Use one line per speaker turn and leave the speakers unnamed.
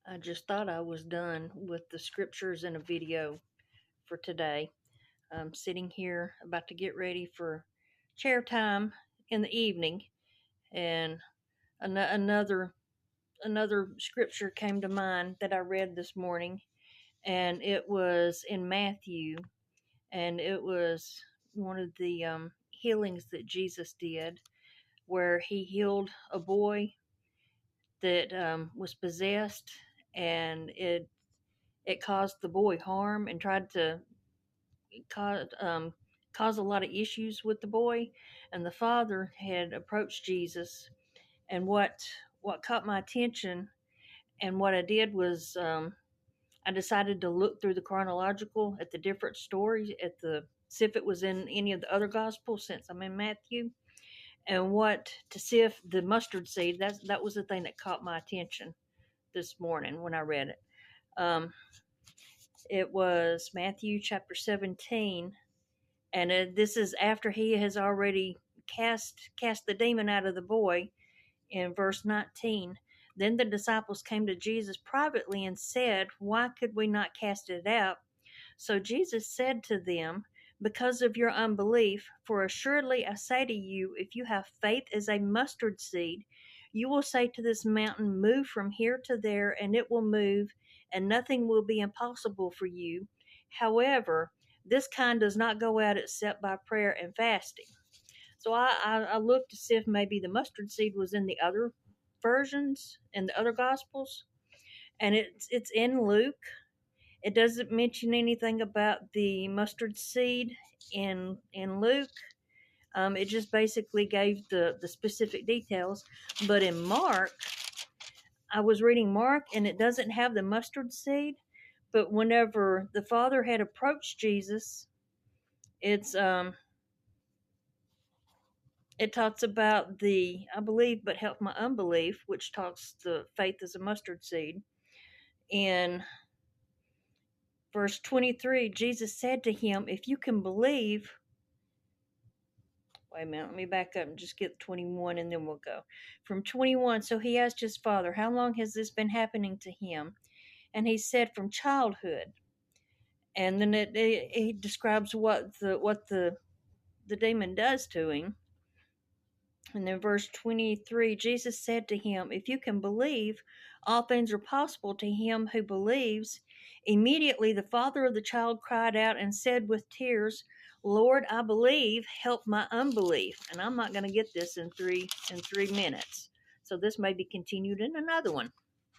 I just thought I was done with the scriptures in a video for today. I'm sitting here about to get ready for chair time in the evening, and another scripture came to mind that I read this morning, and it was in Matthew, and it was one of the healings that Jesus did, where he healed a boy that was possessed, and it caused the boy harm and tried to cause cause a lot of issues with the boy. And the father had approached Jesus, and what caught my attention and what I did was I decided to look through the chronological at the different stories at the see if it was in any of the other gospels, since I'm in Matthew, and what to see if the mustard seed, that was the thing that caught my attention this morning when I read it. It was Matthew chapter 17, and this is after he has already cast the demon out of the boy. In verse 19, then the disciples came to Jesus privately and said, "Why could we not cast it out?" So Jesus said to them, "Because of your unbelief. For assuredly I say to you, if you have faith as a mustard seed, you will say to this mountain, 'Move from here to there,' and it will move, and nothing will be impossible for you. However, this kind does not go out except by prayer and fasting." So I looked to see if maybe the mustard seed was in the other versions and the other gospels, and it's in Luke. It doesn't mention anything about the mustard seed in Luke. It just basically gave the specific details. But in Mark, I was reading Mark, and it doesn't have the mustard seed. But whenever the father had approached Jesus, it's it talks about the I believe, but help my unbelief, which talks the faith as a mustard seed. In verse 23, Jesus said to him, "If you can believe." Wait a minute, let me back up and just get 21, and then we'll go. From 21, so he asked his father, "How long has this been happening to him?" And he said, "From childhood." And then he describes what the demon does to him. And then verse 23, Jesus said to him, "If you can believe, all things are possible to him who believes." Immediately the father of the child cried out and said with tears, "Lord, I believe, help my unbelief." And I'm not going to get this in three minutes. So this may be continued in another one.